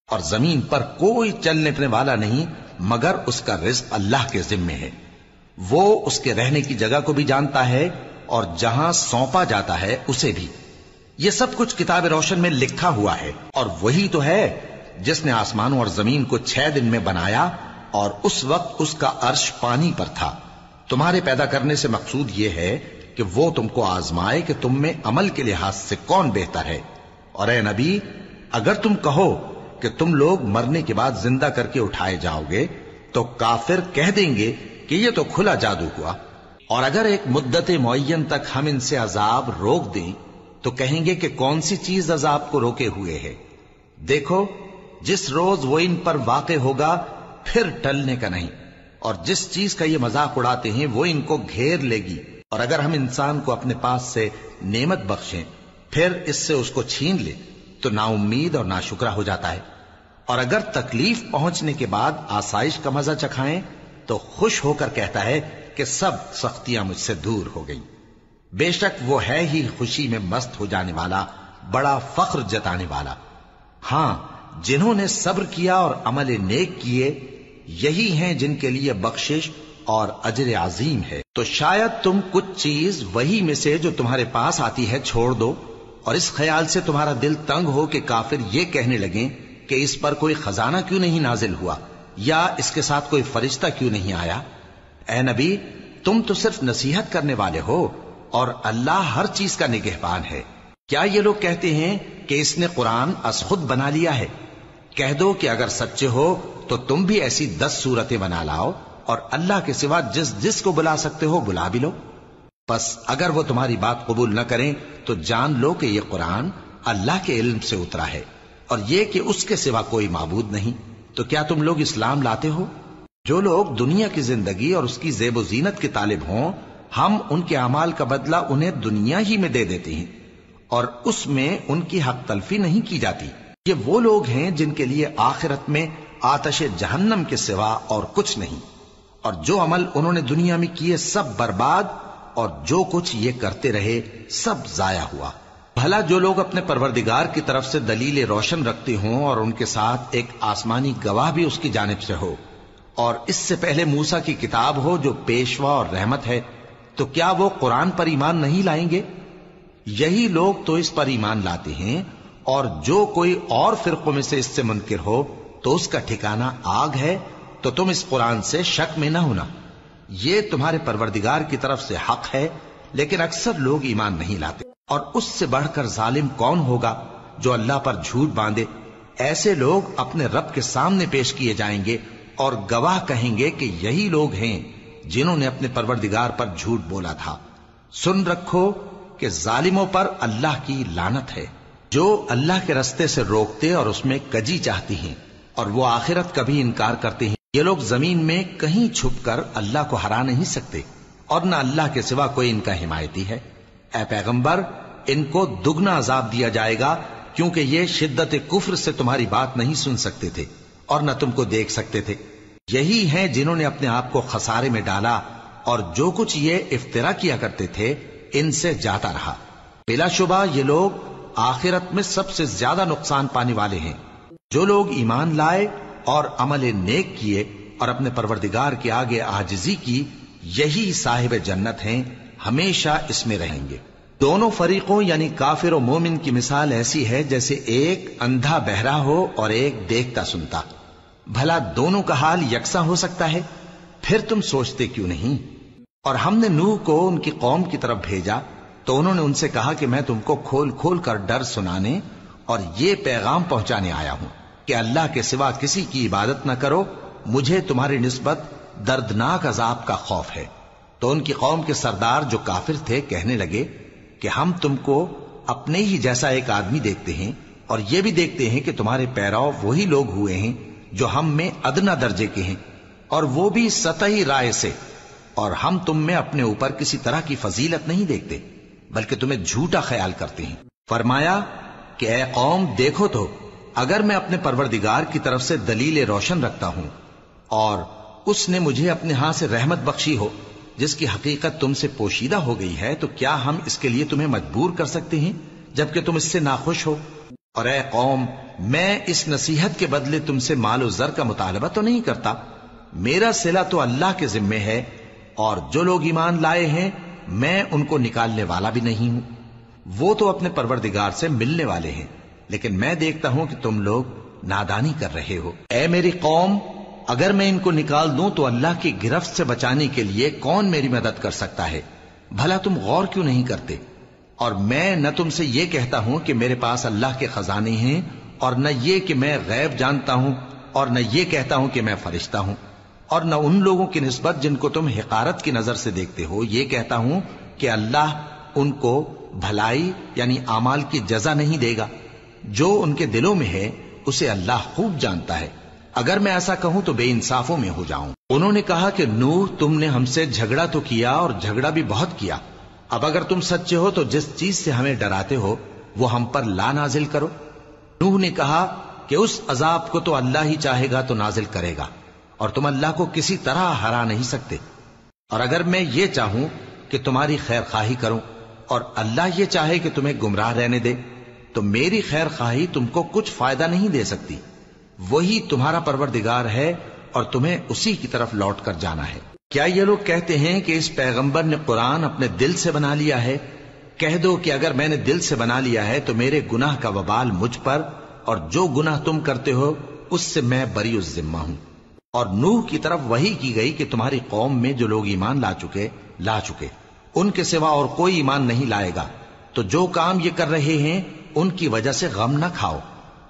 اور زمین پر کوئی چلنے پھرنے والا نہیں مگر اس کا رزق اللہ کے ذمے ہے. وہ اس کے رہنے کی جگہ کو بھی جانتا ہے اور جہاں سونپا جاتا ہے اسے بھی. یہ سب کچھ کتاب روشن میں لکھا ہوا ہے. اور وہی تو ہے جس نے آسمانوں اور زمین کو 6 دن میں بنایا اور اس وقت اس کا عرش پانی پر تھا. تمہارے پیدا کرنے سے مقصود یہ ہے کہ وہ تم کو آزمائے کہ تم میں عمل کے لحاظ سے کون بہتر ہے. اور اے نبی، اگر تم کہو کہ تم لوگ مرنے کے بعد زندہ کر کے اٹھائے جاؤ گے تو کافر کہہ دیں گے کہ یہ تو کھلا جادو ہوا. اور اگر ایک مدت معین تک ہم ان سے عذاب روک دیں تو کہیں گے کہ کون سی چیز عذاب کو روکے ہوئے ہے. دیکھو، جس روز وہ ان پر واقع ہوگا پھر ٹلنے کا نہیں. اور جس چیز کا یہ مذاق اڑاتے ہیں وہ ان کو گھیر لے گی. اور اگر ہم انسان کو اپنے پاس سے نعمت بخشیں پھر اس سے اس کو چھین لے تو نا امید اور ناشکرا ہو جاتا ہے. اور اگر تکلیف پہنچنے کے بعد آسائش کا مزہ چکھائیں تو خوش ہو کر کہتا ہے کہ سب سختیاں مجھ سے دور ہو گئیں. بے شک وہ ہے ہی خوشی میں مست ہو جانے والا، بڑا فخر جتانے والا. ہاں، جنہوں نے صبر کیا اور عمل نیک کیے یہی ہیں جن کے لیے بخشش اور اجر عظیم ہے. تو شاید تم کچھ چیز وہی میں سے جو تمہارے پاس آتی ہے چھوڑ دو اور اس خیال سے تمہارا دل تنگ ہو کہ کافر یہ کہنے لگیں کہ اس پر کوئی خزانہ کیوں نہیں نازل ہوا یا اس کے ساتھ کوئی فرشتہ کیوں نہیں آیا. اے نبی، تم تو صرف نصیحت کرنے والے ہو اور اللہ ہر چیز کا نگہبان ہے. کیا یہ لوگ کہتے ہیں کہ اس نے قرآن از خود بنا لیا ہے؟ کہہ دو کہ اگر سچے ہو تو تم بھی ایسی 10 صورتیں بنا لاؤ اور اللہ کے سوا جس جس کو بلا سکتے ہو بلا بھی لو. پس اگر وہ تمہاری بات قبول نہ کریں تو جان لو کہ یہ قرآن اللہ کے علم سے اترا ہے اور یہ کہ اس کے سوا کوئی معبود نہیں. تو کیا تم لوگ اسلام لاتے ہو؟ جو لوگ دنیا کی زندگی اور اس کی زیب و زینت کے طالب ہوں ہم ان کے اعمال کا بدلہ انہیں دنیا ہی میں دے دیتے ہیں اور اس میں ان کی حق تلفی نہیں کی جاتی. یہ وہ لوگ ہیں جن کے لیے آخرت میں آتش جہنم کے سوا اور کچھ نہیں. اور جو عمل انہوں نے دنیا میں کیے سب برباد اور جو کچھ یہ کرتے رہے سب ضائع ہوا. بھلا جو لوگ اپنے پروردگار کی طرف سے دلیل روشن رکھتے ہوں اور ان کے ساتھ ایک آسمانی گواہ بھی اس کی جانب سے ہو اور اس سے پہلے موسیٰ کی کتاب ہو جو پیشوا اور رحمت ہے، تو کیا وہ قرآن پر ایمان نہیں لائیں گے؟ یہی لوگ تو اس پر ایمان لاتے ہیں. اور جو کوئی اور فرقوں میں سے اس سے منکر ہو تو اس کا ٹھکانہ آگ ہے. تو تم اس قرآن سے شک میں نہ ہونا، یہ تمہارے پروردگار کی طرف سے حق ہے، لیکن اکثر لوگ ایمان نہیں لاتے. اور اس سے بڑھ کر ظالم کون ہوگا جو اللہ پر جھوٹ باندھے؟ ایسے لوگ اپنے رب کے سامنے پیش کیے جائیں گے اور گواہ کہیں گے کہ یہی لوگ ہیں جنہوں نے اپنے پروردگار پر جھوٹ بولا تھا. سن رکھو کہ ظالموں پر اللہ کی لعنت ہے، جو اللہ کے رستے سے روکتے اور اس میں کجی چاہتی ہیں اور وہ آخرت کا بھی انکار کرتے ہیں. یہ لوگ زمین میں کہیں چھپ کر اللہ کو ہرا نہیں سکتے اور نہ اللہ کے سوا کوئی ان کا حمایتی ہے. اے پیغمبر، ان کو دگنا عذاب دیا جائے گا کیونکہ یہ شدت کفر سے تمہاری بات نہیں سن سکتے تھے اور نہ تم کو دیکھ سکتے تھے. یہی ہیں جنہوں نے اپنے آپ کو خسارے میں ڈالا اور جو کچھ یہ افترا کیا کرتے تھے ان سے جاتا رہا. بلا شبہ یہ لوگ آخرت میں سب سے زیادہ نقصان پانے والے ہیں. جو لوگ ایمان لائے اور عمل نیک کیے اور اپنے پروردگار کے آگے عاجزی کی یہی صاحب جنت ہیں، ہمیشہ اس میں رہیں گے. دونوں فریقوں یعنی کافر و مومن کی مثال ایسی ہے جیسے ایک اندھا بہرا ہو اور ایک دیکھتا سنتا. بھلا دونوں کا حال یکساں ہو سکتا ہے؟ پھر تم سوچتے کیوں نہیں؟ اور ہم نے نوح کو ان کی قوم کی طرف بھیجا تو انہوں نے ان سے کہا کہ میں تم کو کھول کھول کر ڈر سنانے اور یہ پیغام پہنچانے آیا ہوں کہ اللہ کے سوا کسی کی عبادت نہ کرو، مجھے تمہاری نسبت دردناک عذاب کا خوف ہے. تو ان کی قوم کے سردار جو کافر تھے کہنے لگے کہ ہم تم کو اپنے ہی جیسا ایک آدمی دیکھتے ہیں اور یہ بھی دیکھتے ہیں کہ تمہارے پیرو وہی لوگ ہوئے ہیں جو ہم میں ادنا درجے کے ہیں اور وہ بھی سطحی رائے سے، اور ہم تم میں اپنے اوپر کسی طرح کی فضیلت نہیں دیکھتے بلکہ تمہیں جھوٹا خیال کرتے ہیں. فرمایا کہ اے قوم دیکھو تو اگر میں اپنے پروردگار کی طرف سے دلیل روشن رکھتا ہوں اور اس نے مجھے اپنے ہاں سے رحمت بخشی ہو جس کی حقیقت تم سے پوشیدہ ہو گئی ہے، تو کیا ہم اس کے لیے تمہیں مجبور کر سکتے ہیں جبکہ تم اس سے ناخوش ہو؟ اور اے قوم، میں اس نصیحت کے بدلے تم سے مال و زر کا مطالبہ تو نہیں کرتا، میرا صلہ تو اللہ کے ذمے ہے، اور جو لوگ ایمان لائے ہیں میں ان کو نکالنے والا بھی نہیں ہوں، وہ تو اپنے پروردگار سے ملنے والے ہیں، لیکن میں دیکھتا ہوں کہ تم لوگ نادانی کر رہے ہو۔ اے میری قوم، اگر میں ان کو نکال دوں تو اللہ کی گرفت سے بچانے کے لیے کون میری مدد کر سکتا ہے؟ بھلا تم غور کیوں نہیں کرتے؟ اور میں نہ تم سے یہ کہتا ہوں کہ میرے پاس اللہ کے خزانے ہیں، اور نہ یہ کہ میں غیب جانتا ہوں، اور نہ یہ کہتا ہوں کہ میں فرشتہ ہوں، اور نہ ان لوگوں کی نسبت جن کو تم حقارت کی نظر سے دیکھتے ہو یہ کہتا ہوں کہ اللہ ان کو بھلائی یعنی اعمال کی جزا نہیں دے گا، جو ان کے دلوں میں ہے اسے اللہ خوب جانتا ہے۔ اگر میں ایسا کہوں تو بے انصافوں میں ہو جاؤں۔ انہوں نے کہا کہ نوح، تم نے ہم سے جھگڑا تو کیا اور جھگڑا بھی بہت کیا، اب اگر تم سچے ہو تو جس چیز سے ہمیں ڈراتے ہو وہ ہم پر لا نازل کرو۔ نوح نے کہا کہ اس عذاب کو تو اللہ ہی چاہے گا تو نازل کرے گا، اور تم اللہ کو کسی طرح ہرا نہیں سکتے، اور اگر میں یہ چاہوں کہ تمہاری خیر خواہی کروں اور اللہ یہ چاہے کہ تمہیں گمراہ رہنے دے تو میری خیر خواہی تم کو کچھ فائدہ نہیں دے سکتی، وہی تمہارا پروردگار ہے اور تمہیں اسی کی طرف لوٹ کر جانا ہے۔ کیا یہ لوگ کہتے ہیں کہ اس پیغمبر نے قرآن اپنے دل سے بنا لیا ہے؟ کہہ دو کہ اگر میں نے دل سے بنا لیا ہے تو میرے گناہ کا وبال مجھ پر، اور جو گناہ تم کرتے ہو اس سے میں بری الذمہ ہوں۔ اور نوح کی طرف وحی کی گئی کہ تمہاری قوم میں جو لوگ ایمان لا چکے ان کے سوا اور کوئی ایمان نہیں لائے گا، تو جو کام یہ کر رہے ہیں ان کی وجہ سے غم نہ کھاؤ،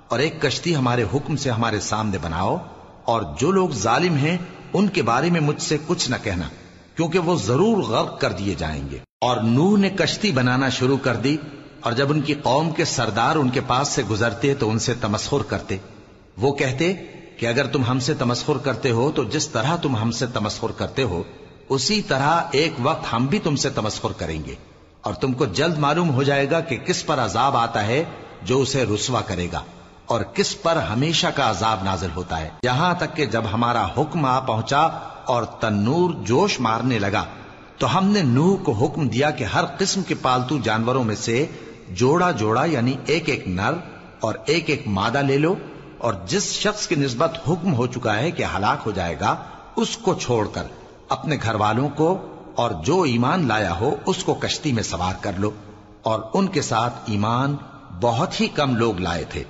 اور ایک کشتی ہمارے حکم سے ہمارے سامنے بناؤ، اور جو لوگ ظالم ہیں ان کے بارے میں مجھ سے کچھ نہ کہنا، کیونکہ وہ ضرور غرق کر دیے جائیں گے۔ اور نوح نے کشتی بنانا شروع کر دی، اور جب ان کی قوم کے سردار ان کے پاس سے گزرتے تو ان سے تمسخر کرتے۔ وہ کہتے کہ اگر تم ہم سے تمسخر کرتے ہو تو جس طرح تم ہم سے تمسخر کرتے ہو اسی طرح ایک وقت ہم بھی تم سے تمسخر کریں گے، اور تم کو جلد معلوم ہو جائے گا کہ کس پر عذاب آتا ہے جو اسے رسوا کرے گا، اور کس پر ہمیشہ کا عذاب نازل ہوتا ہے۔ یہاں تک کہ جب ہمارا حکم آ پہنچا اور تنور جوش مارنے لگا تو ہم نے نوح کو حکم دیا کہ ہر قسم کے پالتو جانوروں میں سے جوڑا جوڑا یعنی ایک ایک نر اور ایک ایک مادہ لے لو، اور جس شخص کی نسبت حکم ہو چکا ہے کہ ہلاک ہو جائے گا اس کو چھوڑ کر اپنے گھر والوں کو اور جو ایمان لایا ہو اس کو کشتی میں سوار کر لو، اور ان کے ساتھ ایمان بہت ہی کم لوگ لائے تھے۔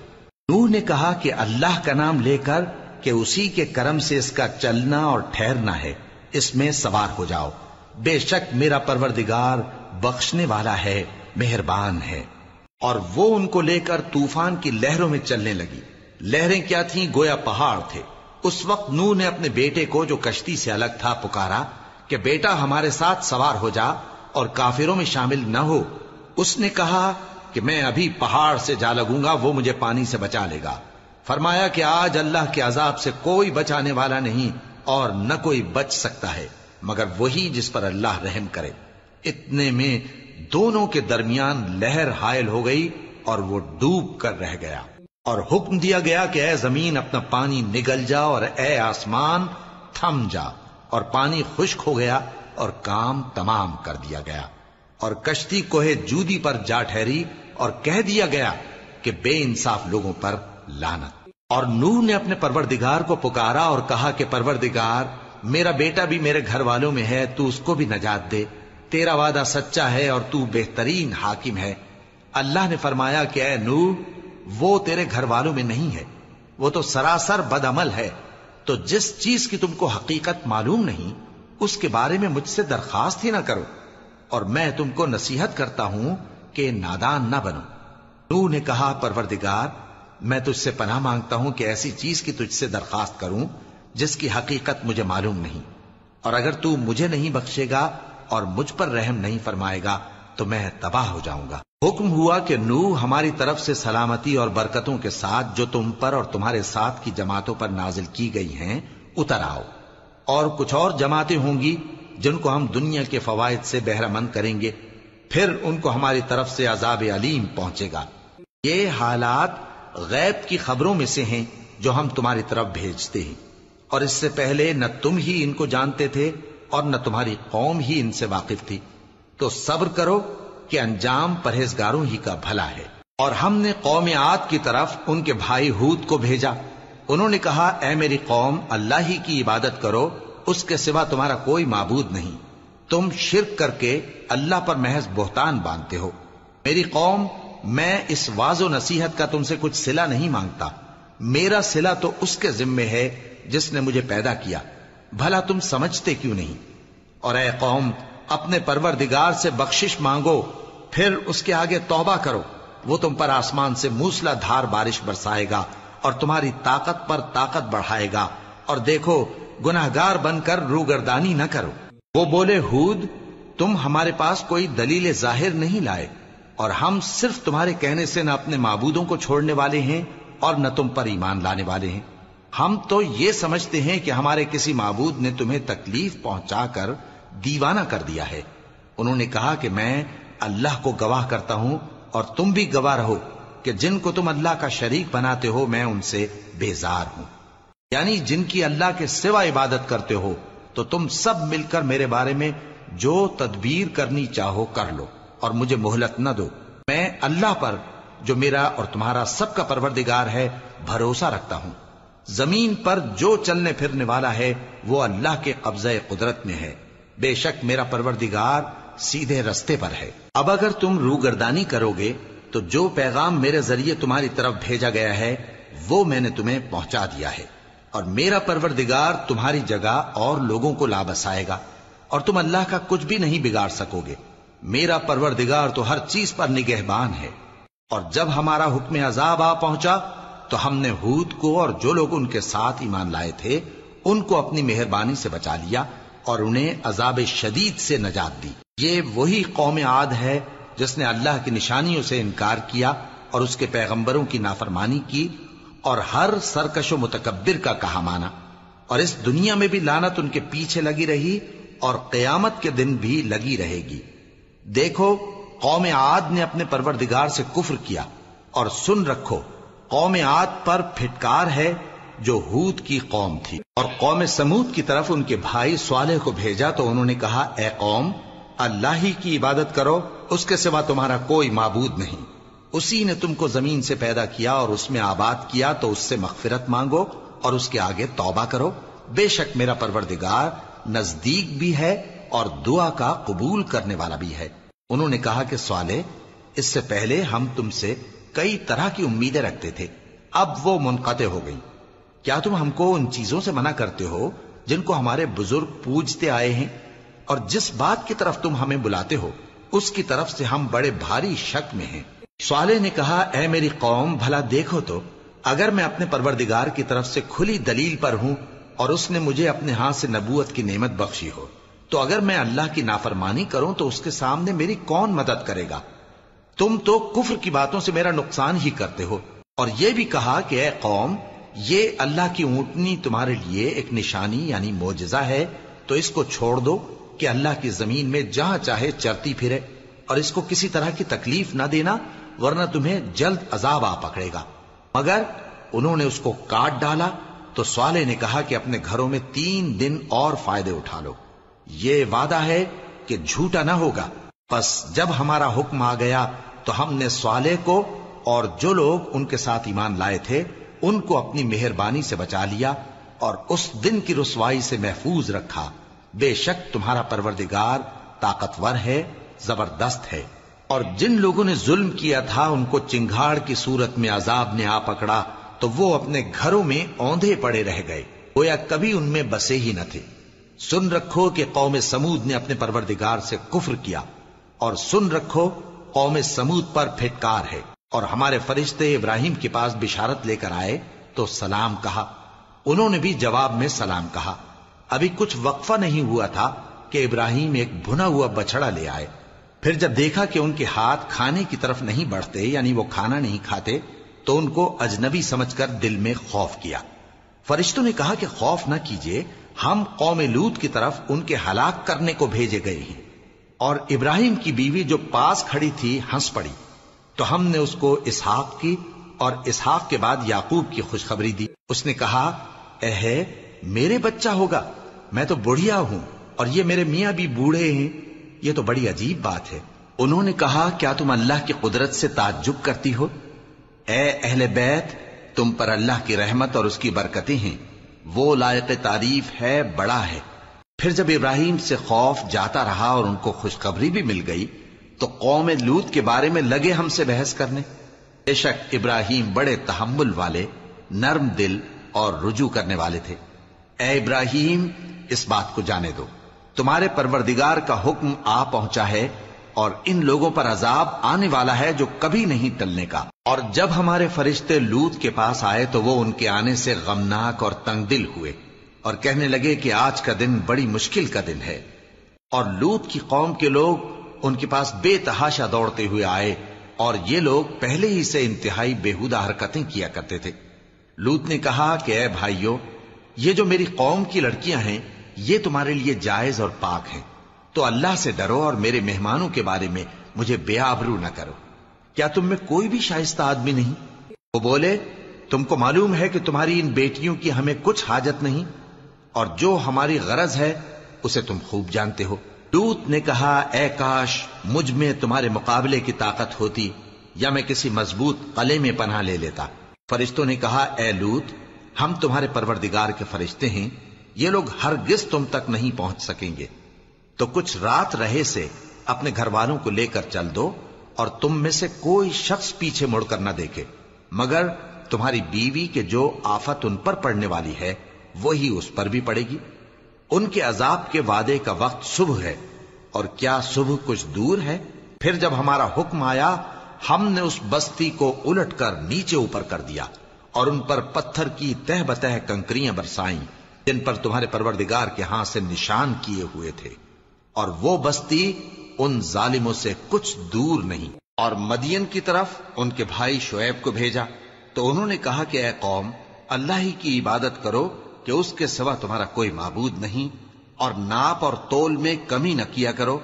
نوح نے کہا کہ اللہ کا نام لے کر کہ اسی کے کرم سے اس کا چلنا اور ٹھہرنا ہے، اس میں سوار ہو جاؤ، بے شک میرا پروردگار بخشنے والا ہے، مہربان ہے۔ اور وہ ان کو لے کر طوفان کی لہروں میں چلنے لگی۔ لہریں کیا تھیں؟ گویا پہاڑ تھے۔ اس وقت نوح نے اپنے بیٹے کو جو کشتی سے الگ تھا پکارا کہ بیٹا ہمارے ساتھ سوار ہو جا اور کافروں میں شامل نہ ہو۔ اس نے کہا کہ میں ابھی پہاڑ سے جا لگوں گا، وہ مجھے پانی سے بچا لے گا۔ فرمایا کہ آج اللہ کے عذاب سے کوئی بچانے والا نہیں اور نہ کوئی بچ سکتا ہے مگر وہی جس پر اللہ رحم کرے۔ اتنے میں دونوں کے درمیان لہر حائل ہو گئی اور وہ ڈوب کر رہ گیا، اور حکم دیا گیا کہ اے زمین اپنا پانی نگل جا، اور اے آسمان تھم جا، اور پانی خشک ہو گیا اور کام تمام کر دیا گیا، اور کشتی کوہ جودی پر جا ٹھہری، اور کہہ دیا گیا کہ بے انصاف لوگوں پر لعنت۔ اور نوح نے اپنے پروردگار کو پکارا اور کہا کہ پروردگار، میرا بیٹا بھی میرے گھر والوں میں ہے، تو اس کو بھی نجات دے، تیرا وعدہ سچا ہے اور تو بہترین حاکم ہے۔ اللہ نے فرمایا کہ اے نوح، وہ تیرے گھر والوں میں نہیں ہے، وہ تو سراسر بد عمل ہے، تو جس چیز کی تم کو حقیقت معلوم نہیں اس کے بارے میں مجھ سے درخواست ہی نہ کرو، اور میں تم کو نصیحت کرتا ہوں کہ نادان نہ بنو۔ نوح نے کہا پروردگار، میں تجھ سے پناہ مانگتا ہوں کہ ایسی چیز کی تجھ سے درخواست کروں جس کی حقیقت مجھے معلوم نہیں، اور اگر تو مجھے نہیں بخشے گا اور مجھ پر رحم نہیں فرمائے گا تو میں تباہ ہو جاؤں گا۔ حکم ہوا کہ نوح ہماری طرف سے سلامتی اور برکتوں کے ساتھ جو تم پر اور تمہارے ساتھ کی جماعتوں پر نازل کی گئی ہیں اتر آؤ، اور کچھ اور جماعتیں ہوں گی جن کو ہم دنیا کے فوائد سے بہرہ مند کریں گے، پھر ان کو ہماری طرف سے عذاب علیم پہنچے گا۔ یہ حالات غیب کی خبروں میں سے ہیں جو ہم تمہاری طرف بھیجتے ہیں، اور اس سے پہلے نہ تم ہی ان کو جانتے تھے اور نہ تمہاری قوم ہی ان سے واقف تھی، تو صبر کرو کہ انجام پرہیزگاروں ہی کا بھلا ہے۔ اور ہم نے قوم عاد کی طرف ان کے بھائی ہود کو بھیجا. انہوں نے کہا اے میری قوم اللہ ہی کی عبادت کرو، اس کے سوا تمہارا کوئی معبود نہیں. تم شرک کر کے اللہ پر محض بہتان باندھتے ہو. میری قوم، میں اس واعظ و نصیحت کا تم سے کچھ صلہ نہیں مانگتا. میرا صلہ تو اس کے ذمے ہے جس نے مجھے پیدا کیا. بھلا تم سمجھتے کیوں نہیں؟ اور اے قوم، اپنے پروردگار سے بخشش مانگو، پھر اس کے آگے توبہ کرو. وہ تم پر آسمان سے موسلا دھار بارش برسائے گا اور تمہاری طاقت پر طاقت بڑھائے گا. اور دیکھو، گناہگار بن کر روگردانی نہ کرو. وہ بولے ہود، تم ہمارے پاس کوئی دلیل ظاہر نہیں لائے، اور ہم صرف تمہارے کہنے سے نہ اپنے معبودوں کو چھوڑنے والے ہیں اور نہ تم پر ایمان لانے والے ہیں. ہم تو یہ سمجھتے ہیں کہ ہمارے کسی معبود نے تمہیں تکلیف پہنچا کر دیوانہ کر دیا ہے. انہوں نے کہا کہ میں اللہ کو گواہ کرتا ہوں اور تم بھی گواہ رہو کہ جن کو تم اللہ کا شریک بناتے ہو میں ان سے بیزار ہوں. یعنی جن کی اللہ کے سوا عبادت کرتے ہو، تو تم سب مل کر میرے بارے میں جو تدبیر کرنی چاہو کر لو اور مجھے مہلت نہ دو. میں اللہ پر جو میرا اور تمہارا سب کا پروردگار ہے بھروسہ رکھتا ہوں. زمین پر جو چلنے پھرنے والا ہے وہ اللہ کے قبضہ قدرت میں ہے. بے شک میرا پروردگار سیدھے رستے پر ہے. اب اگر تم روگردانی کرو گے تو جو پیغام میرے ذریعے تمہاری طرف بھیجا گیا ہے وہ میں نے تمہیں پہنچا دیا ہے، اور میرا پروردگار تمہاری جگہ اور لوگوں کو لا بسائے گا، اور تم اللہ کا کچھ بھی نہیں بگاڑ سکو گے. میرا پروردگار تو ہر چیز پر نگہبان ہے. اور جب ہمارا حکم عذاب آ پہنچا تو ہم نے ہود کو اور جو لوگ ان کے ساتھ ایمان لائے تھے ان کو اپنی مہربانی سے بچا لیا اور انہیں عذاب شدید سے نجات دی. یہ وہی قوم عاد ہے جس نے اللہ کی نشانیوں سے انکار کیا اور اس کے پیغمبروں کی نافرمانی کی اور ہر سرکش و متکبر کا کہا مانا. اور اس دنیا میں بھی لعنت ان کے پیچھے لگی رہی اور قیامت کے دن بھی لگی رہے گی. دیکھو، قوم عاد نے اپنے پروردگار سے کفر کیا، اور سن رکھو قوم عاد پر پھٹکار ہے جو ہود کی قوم تھی. اور قوم سمود کی طرف ان کے بھائی صالح کو بھیجا تو انہوں نے کہا اے قوم، اللہ ہی کی عبادت کرو، اس کے سوا تمہارا کوئی معبود نہیں. اسی نے تم کو زمین سے پیدا کیا اور اس میں آباد کیا، تو اس سے مغفرت مانگو اور اس کے آگے توبہ کرو. بے شک میرا پروردگار نزدیک بھی ہے اور دعا کا قبول کرنے والا بھی ہے. انہوں نے کہا کہ صالح، اس سے پہلے ہم تم سے کئی طرح کی امیدیں رکھتے تھے، اب وہ منقطع ہو گئی. کیا تم ہم کو ان چیزوں سے منع کرتے ہو جن کو ہمارے بزرگ پوجتے آئے ہیں؟ اور جس بات کی طرف تم ہمیں بلاتے ہو اس کی طرف سے ہم بڑے بھاری شک میں ہیں. صالح نے کہا اے میری قوم، بھلا دیکھو تو، اگر میں اپنے پروردگار کی طرف سے کھلی دلیل پر ہوں اور اس نے مجھے اپنے ہاتھ سے نبوت کی نعمت بخشی ہو، تو اگر میں اللہ کی نافرمانی کروں تو اس کے سامنے میری کون مدد کرے گا؟ تم تو کفر کی باتوں سے میرا نقصان ہی کرتے ہو. اور یہ بھی کہا کہ اے قوم، یہ اللہ کی اونٹنی تمہارے لیے ایک نشانی یعنی معجزہ ہے، تو اس کو چھوڑ دو کہ اللہ کی زمین میں جہاں چاہے چرتی پھرے، اور اس کو کسی طرح کی تکلیف نہ دینا، ورنہ تمہیں جلد عذاب آ پکڑے گا. مگر انہوں نے اس کو کاٹ ڈالا. تو صالح نے کہا کہ اپنے گھروں میں 3 دن اور فائدے اٹھا لو، یہ وعدہ ہے کہ جھوٹا نہ ہوگا. پس جب ہمارا حکم آ گیا تو ہم نے صالح کو اور جو لوگ ان کے ساتھ ایمان لائے تھے ان کو اپنی مہربانی سے بچا لیا اور اس دن کی رسوائی سے محفوظ رکھا. بے شک تمہارا پروردگار طاقتور ہے، زبردست ہے. اور جن لوگوں نے ظلم کیا تھا ان کو چنگھاڑ کی صورت میں عذاب نے آ پکڑا تو وہ اپنے گھروں میں اوندھے پڑے رہ گئے، گویا کبھی ان میں بسے ہی نہ تھے. سن رکھو کہ قوم سمود نے اپنے پروردگار سے کفر کیا، اور سن رکھو قوم سمود پر پھٹکار ہے. اور ہمارے فرشتے ابراہیم کے پاس بشارت لے کر آئے تو سلام کہا، انہوں نے بھی جواب میں سلام کہا. ابھی کچھ وقفہ نہیں ہوا تھا کہ ابراہیم ایک بھنا ہوا بچڑا لے آئے. پھر جب دیکھا کہ ان کے ہاتھ کھانے کی طرف نہیں بڑھتے، یعنی وہ کھانا نہیں کھاتے، تو ان کو اجنبی سمجھ کر دل میں خوف کیا. فرشتوں نے کہا کہ خوف نہ کیجیے، ہم قوم لوط کی طرف ان کے ہلاک کرنے کو بھیجے گئے ہیں. اور ابراہیم کی بیوی جو پاس کھڑی تھی ہنس پڑی، تو ہم نے اس کو اسحاق کی اور اسحاق کے بعد یعقوب کی خوشخبری دی. اس نے کہا اے میرے بچہ ہوگا، میں تو بڑھیا ہوں اور یہ میرے میاں بھی بوڑھے ہیں، یہ تو بڑی عجیب بات ہے. انہوں نے کہا کیا تم اللہ کی قدرت سے تعجب کرتی ہو؟ اے اہل بیت، تم پر اللہ کی رحمت اور اس کی برکتیں ہیں، وہ لائق تعریف ہے، بڑا ہے۔ پھر جب ابراہیم سے خوف جاتا رہا اور ان کو خوشخبری بھی مل گئی تو قوم لوط کے بارے میں لگے ہم سے بحث کرنے۔ بے شک ابراہیم بڑے تحمل والے، نرم دل اور رجوع کرنے والے تھے۔ اے ابراہیم، اس بات کو جانے دو، تمہارے پروردگار کا حکم آ پہنچا ہے اور ان لوگوں پر عذاب آنے والا ہے جو کبھی نہیں ٹلنے کا۔ اور جب ہمارے فرشتے لوط کے پاس آئے تو وہ ان کے آنے سے غمناک اور تنگ دل ہوئے اور کہنے لگے کہ آج کا دن بڑی مشکل کا دن ہے۔ اور لوط کی قوم کے لوگ ان کے پاس بے تحاشا دوڑتے ہوئے آئے اور یہ لوگ پہلے ہی سے انتہائی بیہودہ حرکتیں کیا کرتے تھے۔ لوط نے کہا کہ اے بھائیو، یہ جو میری قوم کی لڑکیاں ہیں یہ تمہارے لیے جائز اور پاک ہیں، تو اللہ سے ڈرو اور میرے مہمانوں کے بارے میں مجھے بے آبرو نہ کرو۔ کیا تم میں کوئی بھی شائستہ آدمی نہیں؟ وہ بولے تم کو معلوم ہے کہ تمہاری ان بیٹیوں کی ہمیں کچھ حاجت نہیں، اور جو ہماری غرض ہے اسے تم خوب جانتے ہو۔ لوط نے کہا اے کاش مجھ میں تمہارے مقابلے کی طاقت ہوتی یا میں کسی مضبوط قلعے میں پناہ لے لیتا۔ فرشتوں نے کہا اے لوط، ہم تمہارے پروردگار کے فرشتے ہیں، یہ لوگ ہرگز تم تک نہیں پہنچ سکیں گے، تو کچھ رات رہے سے اپنے گھر والوں کو لے کر چل دو اور تم میں سے کوئی شخص پیچھے مڑ کر نہ دیکھے مگر تمہاری بیوی کے جو آفت ان پر پڑنے والی ہے وہی اس پر بھی پڑے گی۔ ان کے عذاب کے وعدے کا وقت صبح ہے، اور کیا صبح کچھ دور ہے؟ پھر جب ہمارا حکم آیا ہم نے اس بستی کو الٹ کر نیچے اوپر کر دیا اور ان پر پتھر کی تہ بتہ کنکریاں برسائیں جن پر تمہارے پروردگار کے ہاں سے نشان کیے ہوئے تھے، اور وہ بستی ان ظالموں سے کچھ دور نہیں۔ اور مدین کی طرف ان کے بھائی شعیب کو بھیجا تو انہوں نے کہا کہ اے قوم، اللہ ہی کی عبادت کرو کہ اس کے سوا تمہارا کوئی معبود نہیں، اور ناپ اور تول میں کمی نہ کیا کرو،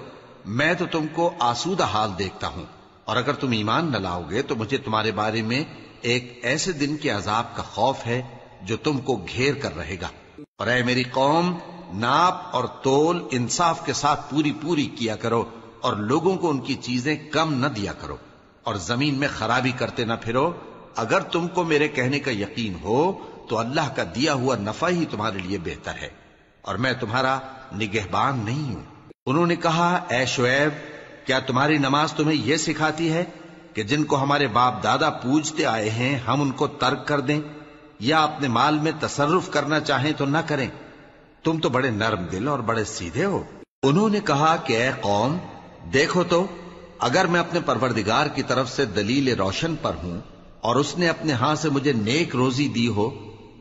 میں تو تم کو آسودہ حال دیکھتا ہوں، اور اگر تم ایمان نہ لاؤ گے تو مجھے تمہارے بارے میں ایک ایسے دن کے عذاب کا خوف ہے جو تم کو گھیر کر رہے گا۔ اور اے میری قوم، ناپ اور تول انصاف کے ساتھ پوری کیا کرو، اور لوگوں کو ان کی چیزیں کم نہ دیا کرو، اور زمین میں خرابی کرتے نہ پھرو۔ اگر تم کو میرے کہنے کا یقین ہو تو اللہ کا دیا ہوا نفع ہی تمہارے لیے بہتر ہے، اور میں تمہارا نگہبان نہیں ہوں۔ انہوں نے کہا اے شعیب، کیا تمہاری نماز تمہیں یہ سکھاتی ہے کہ جن کو ہمارے باپ دادا پوجتے آئے ہیں ہم ان کو ترک کر دیں، یا اپنے مال میں تصرف کرنا چاہیں تو نہ کریں؟ تم تو بڑے نرم دل اور بڑے سیدھے ہو۔ انہوں نے کہا کہ اے قوم، دیکھو تو اگر میں اپنے پروردگار کی طرف سے دلیل روشن پر ہوں اور اس نے اپنے ہاں سے مجھے نیک روزی دی ہو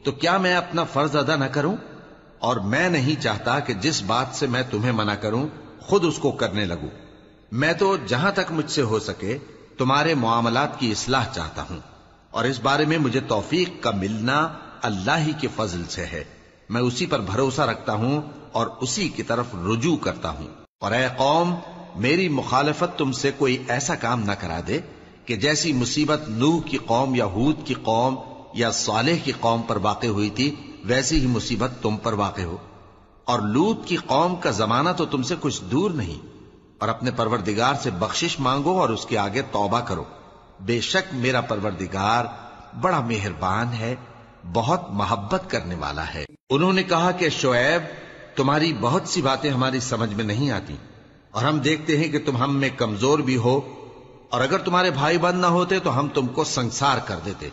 تو کیا میں اپنا فرض ادا نہ کروں؟ اور میں نہیں چاہتا کہ جس بات سے میں تمہیں منع کروں خود اس کو کرنے لگوں۔ میں تو جہاں تک مجھ سے ہو سکے تمہارے معاملات کی اصلاح چاہتا ہوں، اور اس بارے میں مجھے توفیق کا ملنا اللہ ہی کے فضل سے ہے۔ میں اسی پر بھروسہ رکھتا ہوں اور اسی کی طرف رجوع کرتا ہوں۔ اور اے قوم، میری مخالفت تم سے کوئی ایسا کام نہ کرا دے کہ جیسی مصیبت نوح کی قوم یا ہود کی قوم یا صالح کی قوم پر واقع ہوئی تھی ویسی ہی مصیبت تم پر واقع ہو۔ اور لوط کی قوم کا زمانہ تو تم سے کچھ دور نہیں، اور اپنے پروردگار سے بخشش مانگو اور اس کے آگے توبہ کرو، بے شک میرا پروردگار بڑا مہربان ہے، بہت محبت کرنے والا ہے۔ انہوں نے کہا کہ شعیب، تمہاری بہت سی باتیں ہماری سمجھ میں نہیں آتی، اور ہم دیکھتے ہیں کہ تم ہم میں کمزور بھی ہو، اور اگر تمہارے بھائی بند نہ ہوتے تو ہم تم کو سنسار کر دیتے،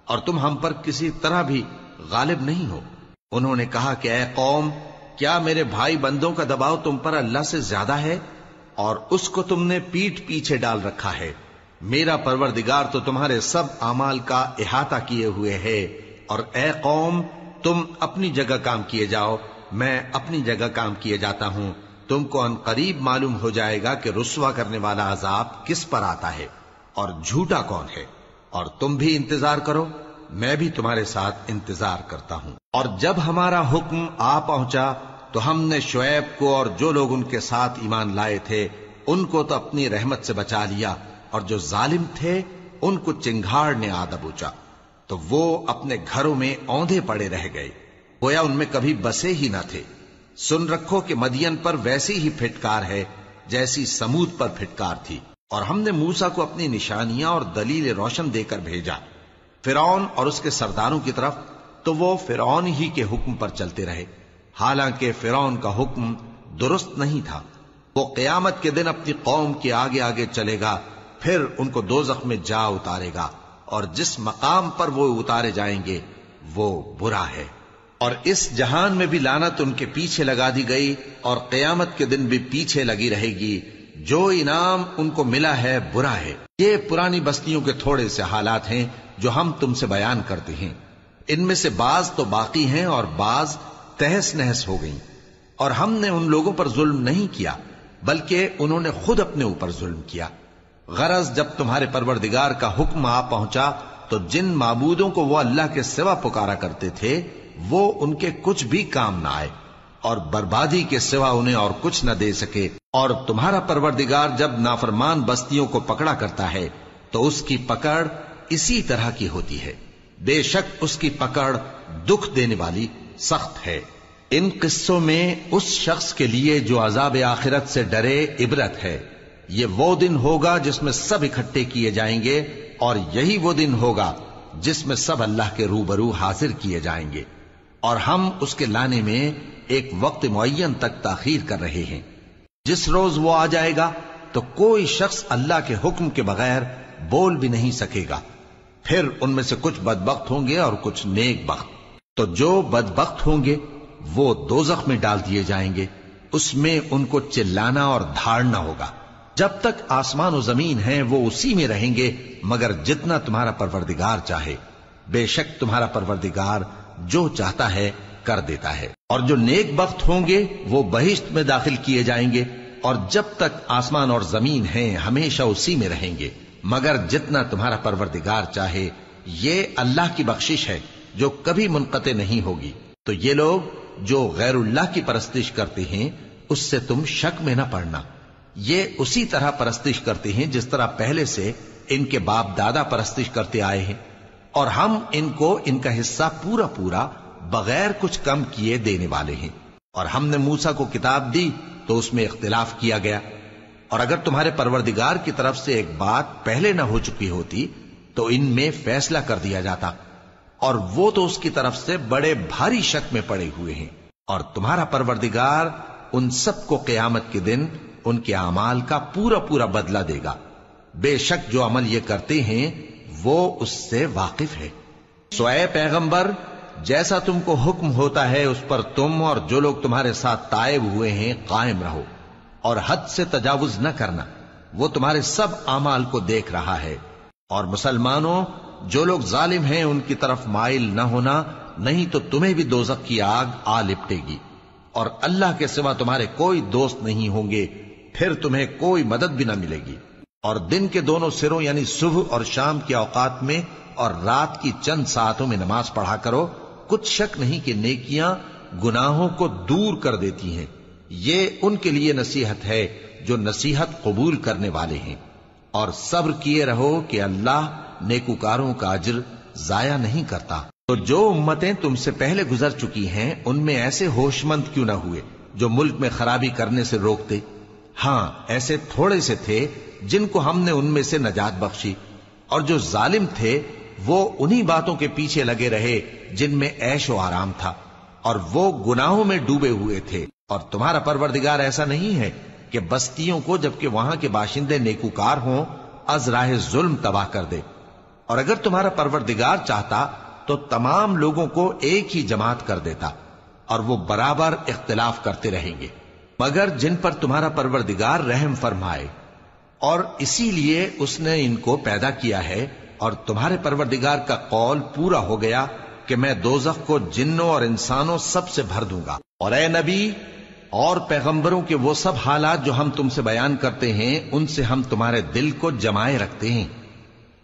اور تم ہم پر کسی طرح بھی غالب نہیں ہو۔ انہوں نے کہا کہ اے قوم، کیا میرے بھائی بندوں کا دباؤ تم پر اللہ سے زیادہ ہے، اور اس کو تم نے پیٹھ پیچھے ڈال رکھا ہے؟ میرا پروردگار تو تمہارے سب اعمال کا احاطہ کیے ہوئے ہے۔ اور اے قوم، تم اپنی جگہ کام کیے جاؤ، میں اپنی جگہ کام کیے جاتا ہوں، تم کو ان قریب معلوم ہو جائے گا کہ رسوا کرنے والا عذاب کس پر آتا ہے اور جھوٹا کون ہے۔ اور تم بھی انتظار کرو، میں بھی تمہارے ساتھ انتظار کرتا ہوں۔ اور جب ہمارا حکم آ پہنچا تو ہم نے شعیب کو اور جو لوگ ان کے ساتھ ایمان لائے تھے ان کو تو اپنی رحمت سے بچا لیا، اور جو ظالم تھے ان کو چنگھاڑ نے آ دبوچا، تو وہ اپنے گھروں میں اوندھے پڑے رہ گئے، گویا ان میں کبھی بسے ہی نہ تھے۔ سن رکھو کہ مدین پر ویسی ہی پھٹکار ہے جیسی سمود پر پھٹکار تھی، اور ہم نے موسیٰ کو اپنی نشانیاں اور دلیل روشن دے کر بھیجا فرعون اور اس کے سرداروں کی طرف، تو وہ فرعون ہی کے حکم پر چلتے رہے، حالانکہ فرعون کا حکم درست نہیں تھا۔ وہ قیامت کے دن اپنی قوم کے آگے آگے چلے گا، پھر ان کو دوزخ میں جا اتارے گا، اور جس مقام پر وہ اتارے جائیں گے وہ برا ہے۔ اور اس جہان میں بھی لعنت ان کے پیچھے لگا دی گئی، اور قیامت کے دن بھی پیچھے لگی رہے گی۔ جو انعام ان کو ملا ہے برا ہے۔ یہ پرانی بستیوں کے تھوڑے سے حالات ہیں جو ہم تم سے بیان کرتے ہیں، ان میں سے بعض تو باقی ہیں اور بعض تہس نہس ہو گئیں۔ اور ہم نے ان لوگوں پر ظلم نہیں کیا بلکہ انہوں نے خود اپنے اوپر ظلم کیا۔ غرض جب تمہارے پروردگار کا حکم آ پہنچا تو جن معبودوں کو وہ اللہ کے سوا پکارا کرتے تھے وہ ان کے کچھ بھی کام نہ آئے، اور بربادی کے سوا انہیں اور کچھ نہ دے سکے۔ اور تمہارا پروردگار جب نافرمان بستیوں کو پکڑا کرتا ہے تو اس کی پکڑ اسی طرح کی ہوتی ہے، بے شک اس کی پکڑ دکھ دینے والی سخت ہے۔ ان قصوں میں اس شخص کے لیے جو عذاب آخرت سے ڈرے عبرت ہے۔ یہ وہ دن ہوگا جس میں سب اکٹھے کیے جائیں گے، اور یہی وہ دن ہوگا جس میں سب اللہ کے روبرو حاضر کیے جائیں گے، اور ہم اس کے لانے میں ایک وقت معین تک تاخیر کر رہے ہیں۔ جس روز وہ آ جائے گا تو کوئی شخص اللہ کے حکم کے بغیر بول بھی نہیں سکے گا۔ پھر ان میں سے کچھ بدبخت ہوں گے اور کچھ نیک بخت۔ تو جو بدبخت ہوں گے وہ دوزخ میں ڈال دیے جائیں گے، اس میں ان کو چلانا اور دھاڑنا ہوگا۔ جب تک آسمان و زمین ہیں وہ اسی میں رہیں گے مگر جتنا تمہارا پروردگار چاہے، بے شک تمہارا پروردگار جو چاہتا ہے کر دیتا ہے۔ اور جو نیک بخت ہوں گے وہ بہشت میں داخل کیے جائیں گے، اور جب تک آسمان اور زمین ہیں ہمیشہ اسی میں رہیں گے مگر جتنا تمہارا پروردگار چاہے۔ یہ اللہ کی بخشش ہے جو کبھی منقطع نہیں ہوگی۔ تو یہ لوگ جو غیر اللہ کی پرستش کرتے ہیں اس سے تم شک میں نہ پڑنا، یہ اسی طرح پرستش کرتے ہیں جس طرح پہلے سے ان کے باپ دادا پرستش کرتے آئے ہیں، اور ہم ان کو ان کا حصہ پورا پورا بغیر کچھ کم کیے دینے والے ہیں۔ اور ہم نے موسیٰ کو کتاب دی تو اس میں اختلاف کیا گیا، اور اگر تمہارے پروردگار کی طرف سے ایک بات پہلے نہ ہو چکی ہوتی تو ان میں فیصلہ کر دیا جاتا، اور وہ تو اس کی طرف سے بڑے بھاری شک میں پڑے ہوئے ہیں۔ اور تمہارا پروردگار ان سب کو قیامت کے دن ان کے اعمال کا پورا پورا بدلہ دے گا، بے شک جو عمل یہ کرتے ہیں وہ اس سے واقف ہے۔ سو اے پیغمبر، جیسا تم کو حکم ہوتا ہے اس پر تم اور جو لوگ تمہارے ساتھ تائب ہوئے ہیں قائم رہو، اور حد سے تجاوز نہ کرنا، وہ تمہارے سب اعمال کو دیکھ رہا ہے۔ اور مسلمانوں، جو لوگ ظالم ہیں ان کی طرف مائل نہ ہونا، نہیں تو تمہیں بھی دوزخ کی آگ آ لپٹے گی، اور اللہ کے سوا تمہارے کوئی دوست نہیں ہوں گے، پھر تمہیں کوئی مدد بھی نہ ملے گی۔ اور دن کے دونوں سروں یعنی صبح اور شام کے اوقات میں اور رات کی چند ساعتوں میں نماز پڑھا کرو، کچھ شک نہیں کہ نیکیاں گناہوں کو دور کر دیتی ہیں۔ یہ ان کے لیے نصیحت ہے جو نصیحت قبول کرنے والے ہیں، اور صبر کیے رہو کہ اللہ نیکوکاروں کا اجر ضائع نہیں کرتا۔ تو جو امتیں تم سے پہلے گزر چکی ہیں ان میں ایسے ہوش مند کیوں نہ ہوئے جو ملک میں خرابی کرنے سے روکتے؟ ہاں، ایسے تھوڑے سے تھے جن کو ہم نے ان میں سے نجات بخشی، اور جو ظالم تھے وہ انہی باتوں کے پیچھے لگے رہے جن میں عیش و آرام تھا، اور وہ گناہوں میں ڈوبے ہوئے تھے۔ اور تمہارا پروردگار ایسا نہیں ہے کہ بستیوں کو جبکہ وہاں کے باشندے نیکوکار ہوں از راہ ظلم تباہ کر دے، اور اگر تمہارا پروردگار چاہتا تو تمام لوگوں کو ایک ہی جماعت کر دیتا، اور وہ برابر اختلاف کرتے رہیں گے، مگر جن پر تمہارا پروردگار رحم فرمائے، اور اسی لیے اس نے ان کو پیدا کیا ہے۔ اور تمہارے پروردگار کا قول پورا ہو گیا کہ میں دوزخ کو جنوں اور انسانوں سب سے بھر دوں گا۔ اور اے نبی اور پیغمبروں کے وہ سب حالات جو ہم تم سے بیان کرتے ہیں ان سے ہم تمہارے دل کو جمائے رکھتے ہیں،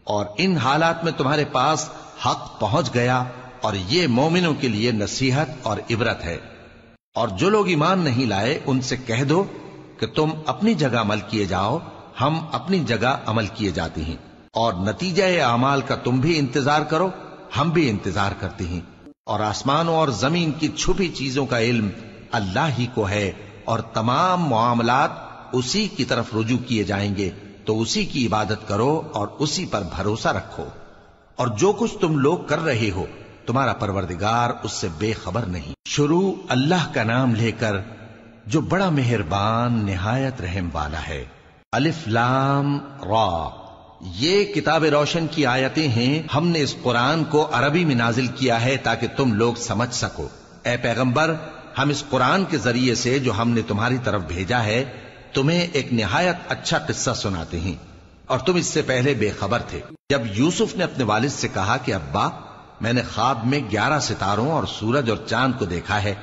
اور ان حالات میں تمہارے پاس حق پہنچ گیا، اور یہ مومنوں کے لیے نصیحت اور عبرت ہے۔ اور جو لوگ ایمان نہیں لائے ان سے کہہ دو کہ تم اپنی جگہ عمل کیے جاؤ، ہم اپنی جگہ عمل کیے جاتے ہیں، اور نتیجہ اعمال کا تم بھی انتظار کرو، ہم بھی انتظار کرتے ہیں۔ اور آسمانوں اور زمین کی چھپی چیزوں کا علم اللہ ہی کو ہے، اور تمام معاملات اسی کی طرف رجوع کیے جائیں گے تو اسی کی عبادت کرو اور اسی پر بھروسہ رکھو، اور جو کچھ تم لوگ کر رہے ہو تمہارا پروردگار اس سے بے خبر نہیں۔ شروع اللہ کا نام لے کر جو بڑا مہربان نہایت رحم والا ہے۔ الف لام را، یہ کتاب روشن کی آیتیں ہیں۔ ہم نے اس قرآن کو عربی میں نازل کیا ہے تاکہ تم لوگ سمجھ سکو۔ اے پیغمبر، ہم اس قرآن کے ذریعے سے جو ہم نے تمہاری طرف بھیجا ہے تمہیں ایک نہایت اچھا قصہ سناتے ہیں، اور تم اس سے پہلے بے خبر تھے۔ جب یوسف نے اپنے والد سے کہا کہ ابا، میں نے خواب میں 11 ستاروں اور سورج اور چاند کو دیکھا ہے،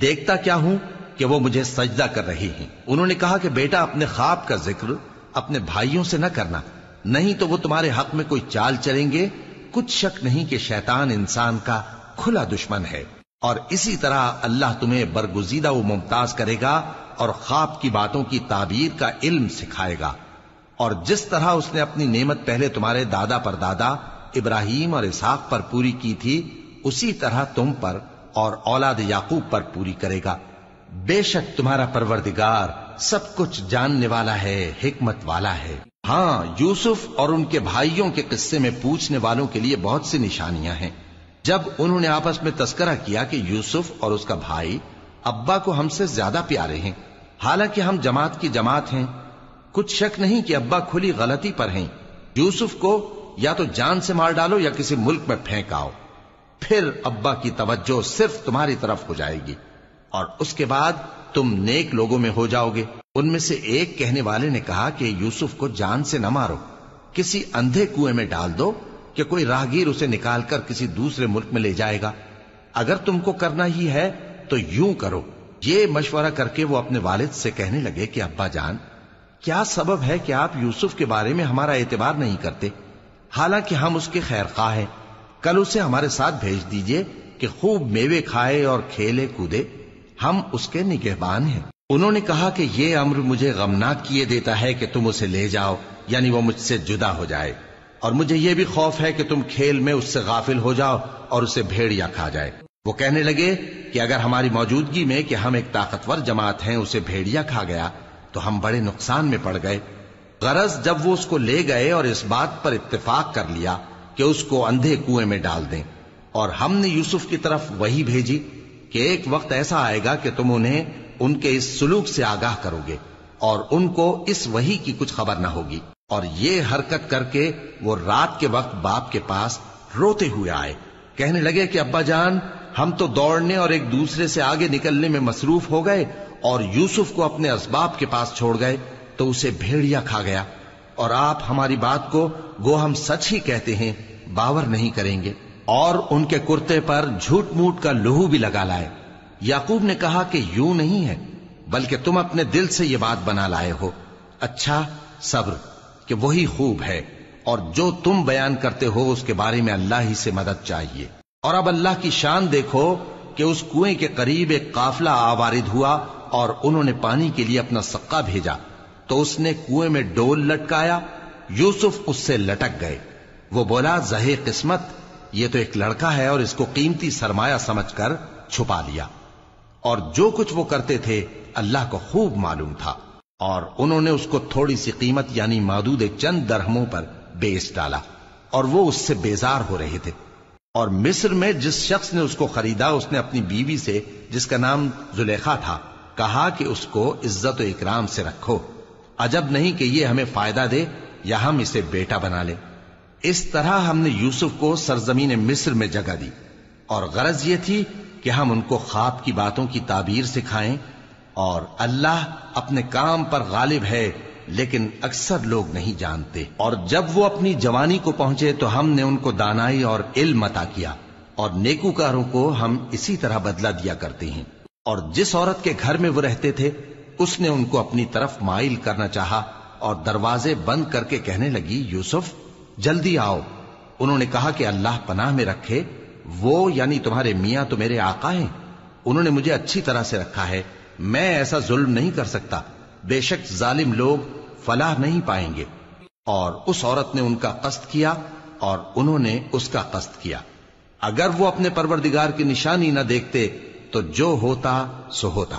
دیکھتا کیا ہوں کہ وہ مجھے سجدہ کر رہی ہیں۔ انہوں نے کہا کہ بیٹا، اپنے خواب کا ذکر اپنے بھائیوں سے نہ کرنا، نہیں تو وہ تمہارے حق میں کوئی چال چلیں گے۔ کچھ شک نہیں کہ شیطان انسان کا کھلا دشمن ہے، اور اسی طرح اللہ تمہیں برگزیدہ و ممتاز کرے گا اور خواب کی باتوں کی تعبیر کا علم سکھائے گا، اور جس طرح اس نے اپنی نعمت پہلے تمہارے دادا پر دادا ابراہیم اور اسحاق پر پوری کی تھی، اسی طرح تم پر اور اولاد یعقوب پر پوری کرے گا۔ بے شک تمہارا پروردگار سب کچھ جاننے والا ہے، حکمت والا ہے۔ ہاں، یوسف اور ان کے بھائیوں کے قصے میں پوچھنے والوں کے لیے بہت سی نشانیاں ہیں۔ جب انہوں نے آپس میں تذکرہ کیا کہ یوسف اور اس کا بھائی ابا کو ہم سے زیادہ پیارے ہیں، حالانکہ ہم جماعت کی جماعت ہیں، کچھ شک نہیں کہ ابا کھلی غلطی پر ہیں۔ یوسف کو یا تو جان سے مار ڈالو یا کسی ملک میں پھینک آؤ، پھر ابا کی توجہ صرف تمہاری طرف ہو جائے گی، اور اس کے بعد تم نیک لوگوں میں ہو جاؤ گے۔ ان میں سے ایک کہنے والے نے کہا کہ یوسف کو جان سے نہ مارو، کسی اندھے کنویں میں ڈال دو کہ کوئی راہگیر اسے نکال کر کسی دوسرے ملک میں لے جائے گا۔ اگر تم کو کرنا ہی ہے تو یوں کرو۔ یہ مشورہ کر کے وہ اپنے والد سے کہنے لگے کہ ابا جان، کیا سبب ہے کہ آپ یوسف کے بارے میں ہمارا اعتبار نہیں کرتے، حالانکہ ہم اس کے خیر خواہ ہیں؟ کل اسے ہمارے ساتھ بھیج دیجئے کہ خوب میوے کھائے اور کھیلے کودے، ہم اس کے نگہبان ہیں۔ انہوں نے کہا کہ یہ امر مجھے غمناک کیے دیتا ہے کہ تم اسے لے جاؤ، یعنی وہ مجھ سے جدا ہو جائے، اور مجھے یہ بھی خوف ہے کہ تم کھیل میں اس سے غافل ہو جاؤ اور اسے بھیڑیا کھا جائے۔ وہ کہنے لگے کہ اگر ہماری موجودگی میں کہ ہم ایک طاقتور جماعت ہیں اسے بھیڑیا کھا گیا تو ہم بڑے نقصان میں پڑ گئے۔ غرض جب وہ اس کو لے گئے اور اس بات پر اتفاق کر لیا کہ اس کو اندھے کنویں میں ڈال دیں، اور ہم نے یوسف کی طرف وحی بھیجی کہ ایک وقت ایسا آئے گا کہ تم انہیں ان کے اس سلوک سے آگاہ کرو گے، اور ان کو اس وحی کی کچھ خبر نہ ہوگی۔ اور یہ حرکت کر کے وہ رات کے وقت باپ کے پاس روتے ہوئے آئے، کہنے لگے کہ ابا جان، ہم تو دوڑنے اور ایک دوسرے سے آگے نکلنے میں مصروف ہو گئے اور یوسف کو اپنے اسباب کے پاس چھوڑ گئے تو اسے بھیڑیا کھا گیا، اور آپ ہماری بات کو گو ہم سچ ہی کہتے ہیں باور نہیں کریں گے۔ اور ان کے کرتے پر جھوٹ موٹ کا لہو بھی لگا لائے۔ یعقوب نے کہا کہ یوں نہیں ہے، بلکہ تم اپنے دل سے یہ بات بنا لائے ہو۔ اچھا، صبر، کہ وہی خوب ہے، اور جو تم بیان کرتے ہو اس کے بارے میں اللہ ہی سے مدد چاہیے۔ اور اب اللہ کی شان دیکھو کہ اس کنویں کے قریب ایک قافلہ آوارد ہوا اور انہوں نے پانی کے لیے اپنا سقا بھیجا، تو اس نے کنویں میں ڈول لٹکایا، یوسف اس سے لٹک گئے۔ وہ بولا، زہے قسمت، یہ تو ایک لڑکا ہے، اور اس کو قیمتی سرمایہ سمجھ کر چھپا لیا۔ اور جو کچھ وہ کرتے تھے اللہ کو خوب معلوم تھا، اور انہوں نے اس کو تھوڑی سی قیمت یعنی مادود چند درہموں پر بیچ ڈالا، اور وہ اس سے بیزار ہو رہے تھے۔ اور مصر میں جس شخص نے اس کو خریدا اس نے اپنی بیوی سے جس کا نام زلیخا تھا کہا کہ اس کو عزت و اکرام سے رکھو، عجب نہیں کہ یہ ہمیں فائدہ دے یا ہم اسے بیٹا بنا لیں۔ اس طرح ہم نے یوسف کو سرزمین مصر میں جگہ دی، اور غرض یہ تھی کہ ہم ان کو خواب کی باتوں کی تعبیر سکھائیں، اور اللہ اپنے کام پر غالب ہے لیکن اکثر لوگ نہیں جانتے۔ اور جب وہ اپنی جوانی کو پہنچے تو ہم نے ان کو دانائی اور علم عطا کیا، اور نیکوکاروں کو ہم اسی طرح بدلہ دیا کرتے ہیں۔ اور جس عورت کے گھر میں وہ رہتے تھے اس نے ان کو اپنی طرف مائل کرنا چاہا، اور دروازے بند کر کے کہنے لگی، یوسف جلدی آؤ۔ انہوں نے کہا کہ اللہ پناہ میں رکھے، وہ یعنی تمہارے میاں تو میرے آقا ہیں، انہوں نے مجھے اچھی طرح سے رکھا ہے، میں ایسا ظلم نہیں کر سکتا، بے شک ظالم لوگ فلاح نہیں پائیں گے۔ اور اس عورت نے ان کا قصد کیا اور انہوں نے اس کا قصد کیا۔ اگر وہ اپنے پروردگار کی نشانی نہ دیکھتے تو جو ہوتا سو ہوتا۔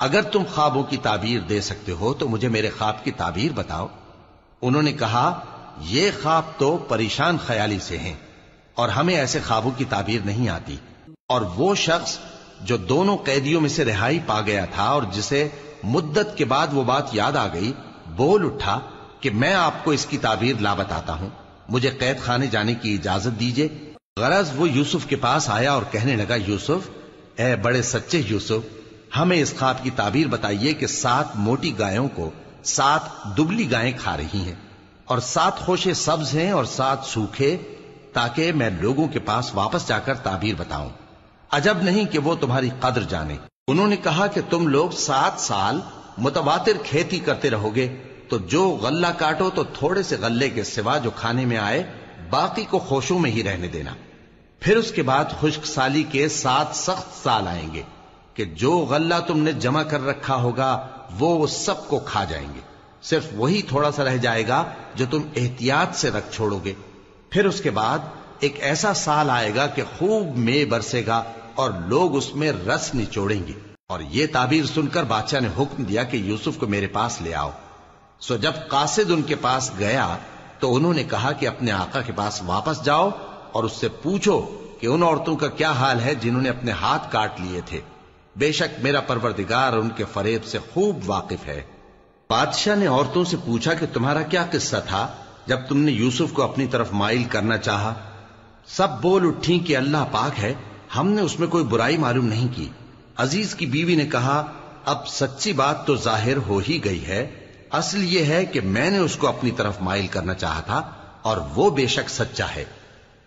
اگر تم خوابوں کی تعبیر دے سکتے ہو تو مجھے میرے خواب کی تعبیر بتاؤ۔ انہوں نے کہا یہ خواب تو پریشان خیالی سے ہیں اور ہمیں ایسے خوابوں کی تعبیر نہیں آتی۔ اور وہ شخص جو دونوں قیدیوں میں سے رہائی پا گیا تھا اور جسے مدت کے بعد وہ بات یاد آ گئی، بول اٹھا کہ میں آپ کو اس کی تعبیر لا بتاتا ہوں، مجھے قید خانے جانے کی اجازت دیجیے۔ غرض وہ یوسف کے پاس آیا اور کہنے لگا، یوسف، اے بڑے سچے یوسف، ہمیں اس خواب کی تعبیر بتائیے کہ 7 موٹی گایوں کو 7 دبلی گائیں کھا رہی ہیں اور 7 خوشے سبز ہیں اور 7 سوکھے، تاکہ میں لوگوں کے پاس واپس جا کر تعبیر بتاؤں۔ عجب نہیں کہ وہ تمہاری قدر جانے۔ انہوں نے کہا کہ تم لوگ 7 سال متواتر کھیتی کرتے رہو گے، تو جو غلہ کاٹو تو تھوڑے سے غلے کے سوا جو کھانے میں آئے باقی کو خوشوں میں ہی رہنے دینا۔ پھر اس کے بعد خشک سالی کے 7 سخت سال آئیں گے کہ جو غلہ تم نے جمع کر رکھا ہوگا وہ سب کو کھا جائیں گے، صرف وہی تھوڑا سا رہ جائے گا جو تم احتیاط سے رکھ چھوڑو گے۔ پھر اس کے بعد ایک ایسا سال آئے گا کہ خوب مے برسے گا اور لوگ اس میں رس نچوڑیں گے۔ اور یہ تعبیر سن کر بادشاہ نے حکم دیا کہ یوسف کو میرے پاس لے آؤ۔ سو جب قاصد ان کے پاس گیا تو انہوں نے کہا کہ اپنے آقا کے پاس واپس جاؤ اور اس سے پوچھو کہ ان عورتوں کا کیا حال ہے جنہوں نے اپنے ہاتھ کاٹ لیے تھے، بے شک میرا پروردگار ان کے فریب سے خوب واقف ہے۔ بادشاہ نے عورتوں سے پوچھا کہ تمہارا کیا قصہ تھا جب تم نے یوسف کو اپنی طرف مائل کرنا چاہا؟ سب بول اٹھیں کہ اللہ پاک ہے، ہم نے اس میں کوئی برائی معلوم نہیں کی۔ عزیز کی بیوی نے کہا، اب سچی بات تو ظاہر ہو ہی گئی ہے، اصل یہ ہے کہ میں نے اس کو اپنی طرف مائل کرنا چاہا تھا اور وہ بے شک سچا ہے۔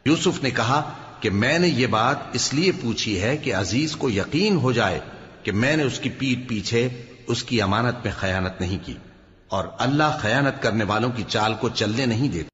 یوسف نے کہا کہ میں نے یہ بات اس لیے پوچھی ہے کہ عزیز کو یقین ہو جائے کہ میں نے اس کی پیٹھ پیچھے اس کی امانت میں خیانت نہیں کی، اور اللہ خیانت کرنے والوں کی چال کو چلنے نہیں دیتا۔